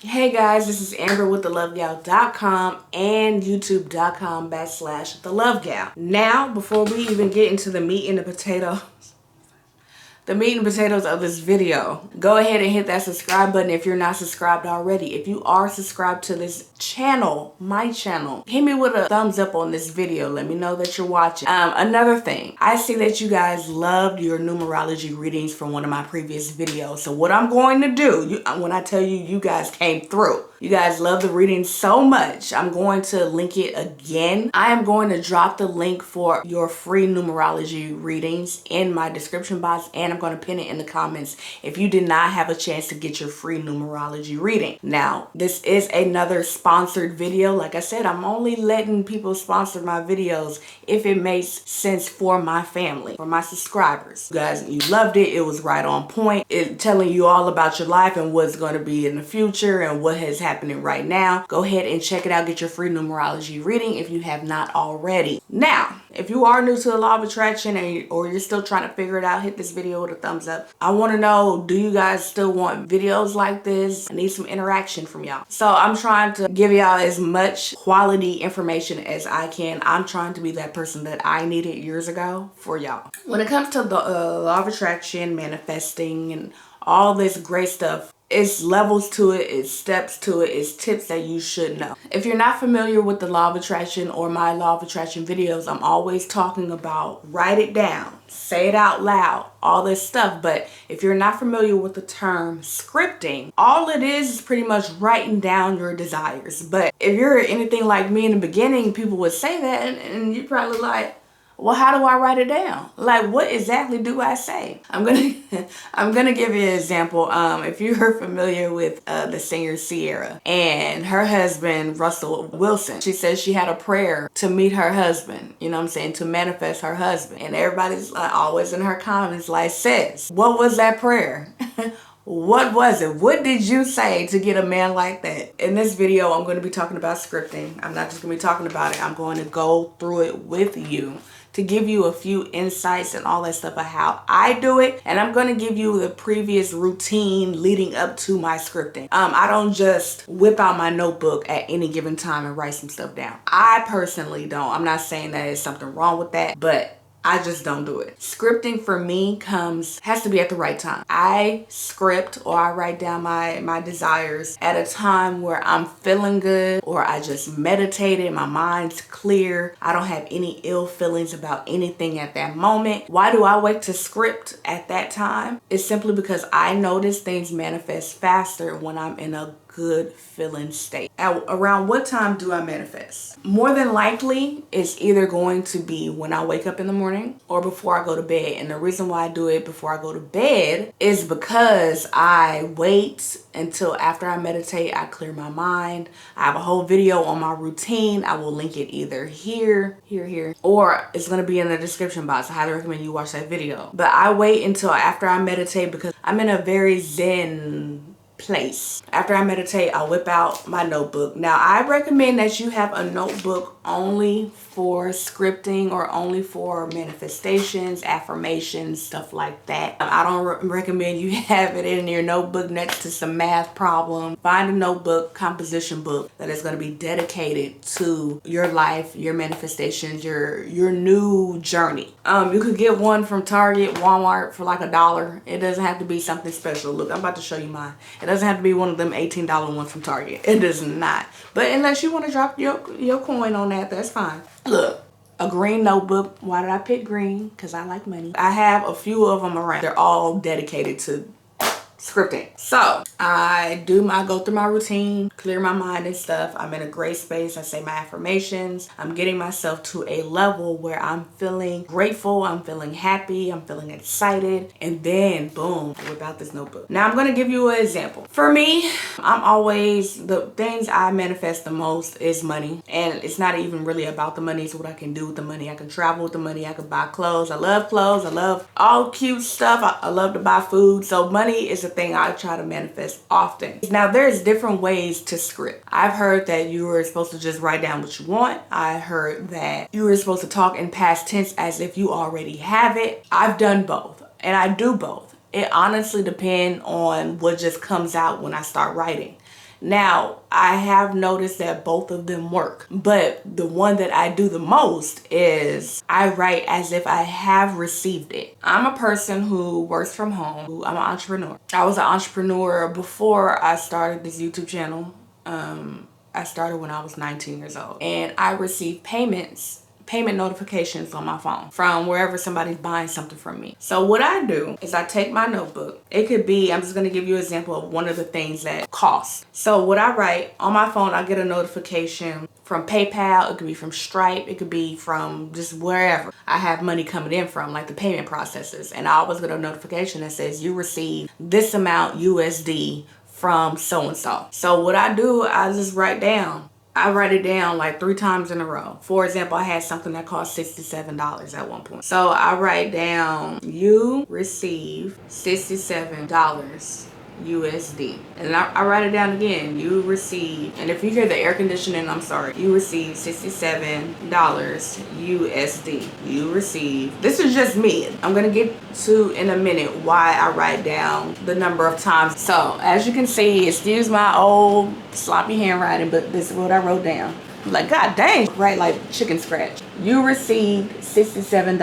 Hey guys, this is Amber with thelovegal.com and youtube.com/thelovegal. Now, before we even get into the meat and potatoes of this video, go ahead and hit that subscribe button if you're not subscribed already. If you are subscribed to this channel, my channel, hit me with a thumbs up on this video. Let me know that you're watching. Another thing, I see that you guys loved your numerology readings from one of my previous videos. So what I'm going to do, when I tell you you guys came through, you guys love the reading so much, I'm going to link it again. I am going to drop the link for your free numerology readings in my description box, and I'm going to pin it in the comments if you did not have a chance to get your free numerology reading. Now, this is another sponsored video. Like I said, I'm only letting people sponsor my videos if it makes sense for my family, for my subscribers. You guys, you loved it. It was right on point. It telling you all about your life and what's going to be in the future and what has happening right now. Go ahead and check it out. Get your free numerology reading if you have not already. Now, if you are new to the law of attraction or you're still trying to figure it out, hit this video with a thumbs up. I want to know, do you guys still want videos like this? I need some interaction from y'all. So I'm trying to give y'all as much quality information as I can. I'm trying to be that person that I needed years ago for y'all. When it comes to the law of attraction, manifesting, and all this great stuff, it's levels to it, it's steps to it, it's tips that you should know. If you're not familiar with the law of attraction or my law of attraction videos, I'm always talking about write it down, say it out loud, all this stuff. But if you're not familiar with the term scripting, all it is pretty much writing down your desires. But if you're anything like me in the beginning, people would say that and you're probably like, well, how do I write it down? Like, what exactly do I say? I'm gonna give you an example. If you're familiar with the singer Ciara and her husband Russell Wilson, she says she had a prayer to meet her husband. You know what I'm saying? To manifest her husband, and everybody's always in her comments like, "Says, what was that prayer?" What was it? What did you say to get a man like that? In this video, I'm going to be talking about scripting. I'm not just going to be talking about it. I'm going to go through it with you to give you a few insights and all that stuff of how I do it. And I'm going to give you the previous routine leading up to my scripting. I don't just whip out my notebook at any given time and write some stuff down. I personally don't. I'm not saying that there's something wrong with that, but I just don't do it. Scripting for me has to be at the right time. I script or I write down my desires at a time where I'm feeling good, or I just meditated, my mind's clear, I don't have any ill feelings about anything at that moment. Why do I wait to script at that time? It's simply because I notice things manifest faster when I'm in a good feeling state. Around what time do I manifest? More than likely, it's either going to be when I wake up in the morning or before I go to bed. And the reason why I do it before I go to bed is because I wait until after I meditate, I clear my mind. I have a whole video on my routine. I will link it either here, or it's going to be in the description box. I highly recommend you watch that video. But I wait until after I meditate because I'm in a very zen place. After I meditate, I'll whip out my notebook. Now, I recommend that you have a notebook only for scripting or only for manifestations, affirmations, stuff like that. I don't recommend you have it in your notebook next to some math problem. Find a notebook, composition book that is going to be dedicated to your life, your manifestations, your new journey. You could get one from Target, Walmart for like $1. It doesn't have to be something special. Look, I'm about to show you mine. It doesn't have to be one of them $18 ones from Target. It does not. But unless you want to drop your coin on that, that's fine. Look, a green notebook. Why did I pick green? Because I like money. I have a few of them around. They're all dedicated to scripting. So I go through my routine, clear my mind and stuff. I'm in a great space. I say my affirmations. I'm getting myself to a level where I'm feeling grateful. I'm feeling happy. I'm feeling excited. And then boom, whip out this notebook. Now I'm going to give you an example. For me, the things I manifest the most is money. And it's not even really about the money. It's what I can do with the money. I can travel with the money. I can buy clothes. I love clothes. I love all cute stuff. I love to buy food. So money is a thing I try to manifest often. Now, there's different ways to script. I've heard that you were supposed to just write down what you want. I heard that you were supposed to talk in past tense as if you already have it. I've done both, and I do both. It honestly depends on what just comes out when I start writing. Now, I have noticed that both of them work, but the one that I do the most is I write as if I have received it. I'm a person who works from home. I'm an entrepreneur. I was an entrepreneur before I started this YouTube channel. I started when I was 19 years old, and I received payment notifications on my phone from wherever somebody's buying something from me. So what I do is I take my notebook. It could be, I'm just gonna give you an example of one of the things that costs. So what I write on my phone, I get a notification from PayPal, it could be from Stripe, it could be from just wherever I have money coming in from, like the payment processors. And I always get a notification that says you received this amount USD from so-and-so. So what I do, I just write down. I write it down like 3 times in a row. For example, I had something that cost $67 at one point. So I write down, you receive $67 USD. And I write it down again, you receive, and if you hear the air conditioning, I'm sorry, you receive $67 USD. You receive, this is just me. I'm gonna get to in a minute why I write down the number of times. So as you can see, excuse my old sloppy handwriting, but this is what I wrote down. Like, god dang, right, like chicken scratch. You received $67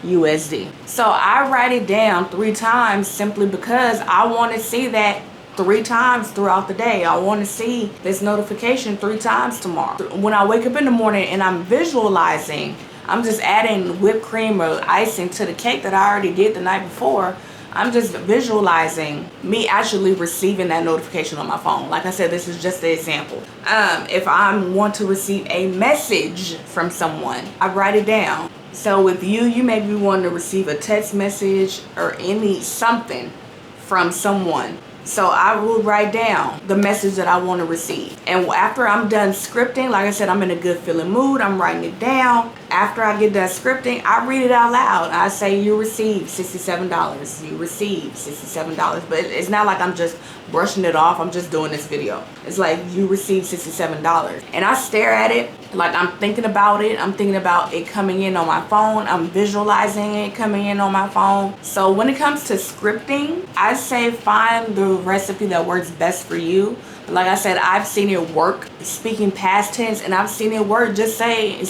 USD. So I write it down 3 times simply because I want to see that 3 times throughout the day. I want to see this notification 3 times tomorrow. When I wake up in the morning and I'm visualizing, I'm just adding whipped cream or icing to the cake that I already did the night before. I'm just visualizing me actually receiving that notification on my phone. Like I said, this is just the example. If I want to receive a message from someone, I write it down. So with you may be wanting to receive a text message or something from someone. So I will write down the message that I want to receive. And after I'm done scripting, like I said, I'm in a good feeling mood. I'm writing it down. After I get done scripting, I read it out loud. I say, you received $67. You received $67. But it's not like I'm just brushing it off. I'm just doing this video. It's like, you received $67. And I stare at it like I'm thinking about it. I'm thinking about it coming in on my phone. I'm visualizing it coming in on my phone. So when it comes to scripting, I say find the recipe that works best for you. Like I said, I've seen it work speaking past tense, and I've seen it work just saying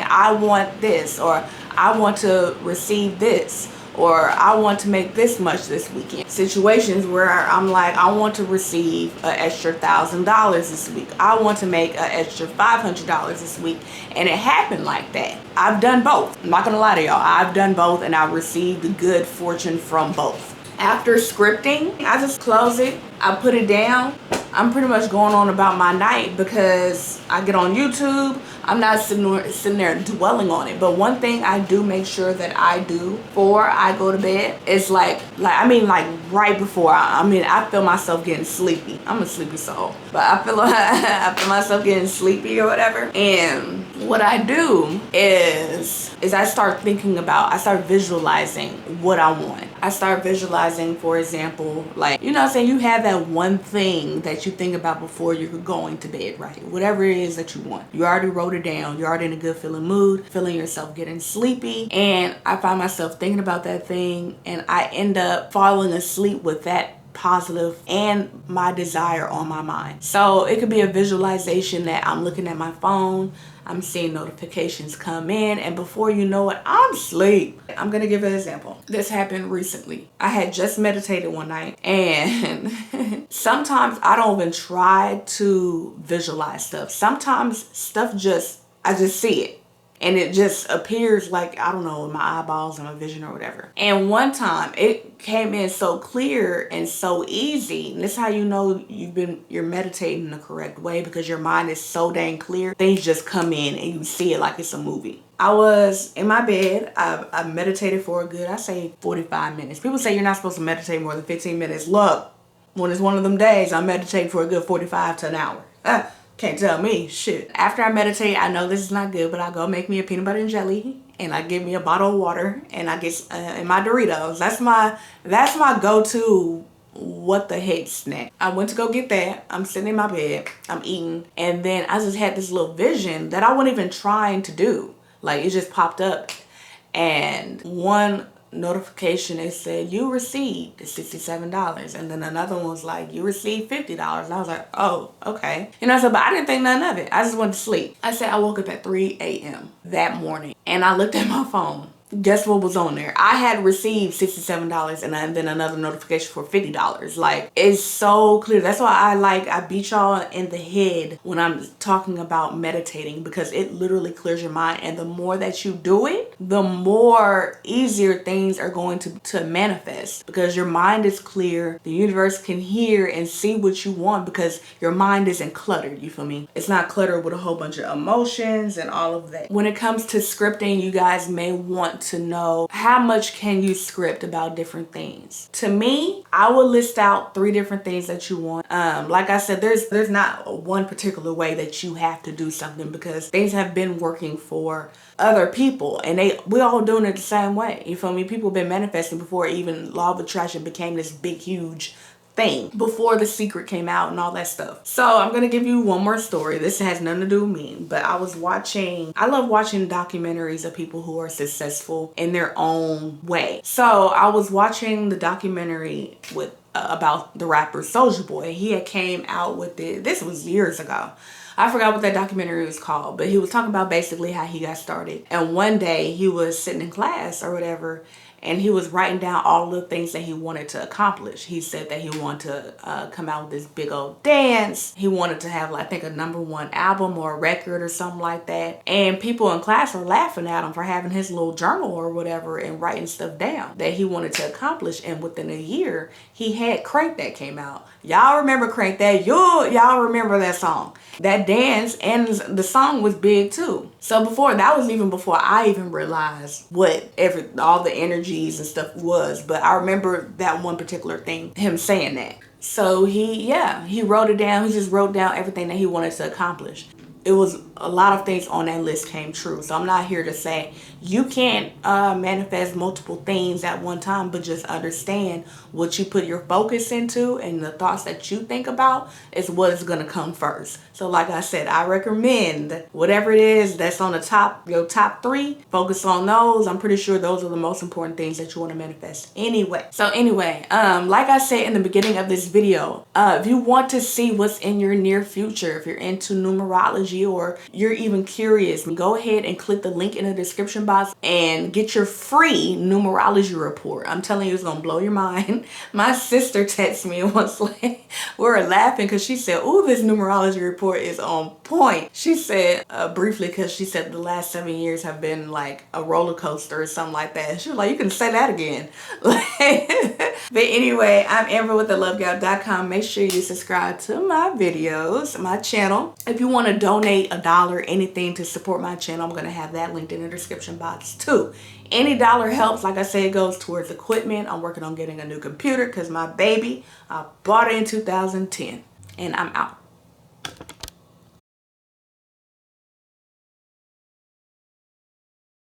I want this, or I want to receive this, or I want to make this much this weekend. Situations where I'm like, I want to receive an extra $1,000 this week. I want to make an extra $500 this week. And it happened like that. I've done both. I'm not gonna lie to y'all. I've done both, and I received good fortune from both. After scripting, I just close it. I put it down. I'm pretty much going on about my night because I get on YouTube. I'm not sitting there dwelling on it. But one thing I do make sure that I do before I go to bed is like right before. I feel myself getting sleepy. I'm a sleepy soul, but I feel myself getting sleepy or whatever. And what I do is I start visualizing what I want. I start visualizing, for example, like, you know what I'm saying, you have that one thing that you think about before you're going to bed, right? Whatever it is that you want. You already wrote it down. You're already in a good feeling mood, feeling yourself getting sleepy. And I find myself thinking about that thing, and I end up falling asleep with that positive and my desire on my mind. So it could be a visualization that I'm looking at my phone, I'm seeing notifications come in, and before you know it, I'm asleep. I'm gonna give an example. This happened recently. I had just meditated one night, and sometimes I don't even try to visualize stuff. Sometimes stuff I just see it. And it just appears like, I don't know, in my eyeballs and my vision or whatever. And one time it came in so clear and so easy. And this is how you know you're meditating the correct way, because your mind is so dang clear. Things just come in and you see it like it's a movie. I was in my bed. I meditated for a good, I say 45 minutes. People say you're not supposed to meditate more than 15 minutes. Look, when it's one of them days, I'm meditating for a good 45 to an hour. Can't tell me shit. After I meditate, I know this is not good, but I go make me a peanut butter and jelly, and I get me a bottle of water, and I get and my Doritos. That's my go-to what the heck snack. I went to go get that. I'm sitting in my bed, I'm eating, and then I just had this little vision that I wasn't even trying to do. Like, it just popped up, and one notification, it said you received $67, and then another one was like, you received $50, and I was like, oh, okay. You know, so but I didn't think nothing of it. I just went to sleep. I said I woke up at 3 a.m. that morning, and I looked at my phone. Guess what was on there? I had received $67 and then another notification for $50. Like, it's so clear. That's why I beat y'all in the head when I'm talking about meditating, because it literally clears your mind, and the more that you do it, the more easier things are going to manifest, because your mind is clear. The universe can hear and see what you want because your mind isn't cluttered. You feel me? It's not cluttered with a whole bunch of emotions and all of that. When it comes to scripting, you guys may want to know, how much can you script about different things? To me, I would list out 3 different things that you want. Like I said, there's not one particular way that you have to do something, because things have been working for other people, and we're all doing it the same way. You feel me? People have been manifesting before even Law of Attraction became this big, huge thing, before The Secret came out and all that stuff. So I'm gonna give you one more story. This has nothing to do with me, but I love watching documentaries of people who are successful in their own way. So I was watching the documentary with about the rapper Soulja Boy. He had came out with it. This was years ago. I forgot what that documentary was called, but he was talking about basically how he got started. And one day he was sitting in class or whatever, and he was writing down all the things that he wanted to accomplish. He said that he wanted to come out with this big old dance. He wanted to have, like, I think, a #1 album or a record or something like that. And people in class were laughing at him for having his little journal or whatever and writing stuff down that he wanted to accomplish. And within a year, he had Crank That came out. Y'all remember Crank That? Y'all remember that song. That dance and the song was big too. So that was even before I even realized what all the energies and stuff was. But I remember that one particular thing, him saying that. So he wrote it down. He just wrote down everything that he wanted to accomplish. It was a lot of things on that list came true. So I'm not here to say you can't manifest multiple things at one time, but just understand what you put your focus into and the thoughts that you think about is what is going to come first. So like I said, I recommend whatever it is that's on your top 3, focus on those. I'm pretty sure those are the most important things that you want to manifest anyway. So anyway, like I said in the beginning of this video, if you want to see what's in your near future, if you're into numerology or you're even curious, go ahead and click the link in the description box and get your free numerology report. I'm telling you, it's gonna blow your mind. My sister texted me and was like, we were laughing because she said, "Ooh, this numerology report is on point." She said briefly, because she said the last 7 years have been like a roller coaster or something like that. She was like, "You can say that again." But anyway, I'm Amber with thelovegal.com. Make sure you subscribe to my videos, my channel. If you want to donate $1, anything to support my channel, I'm going to have that linked in the description box too. Any dollar helps. Like I said, it goes towards equipment. I'm working on getting a new computer because my baby, I bought it in 2010, and I'm out.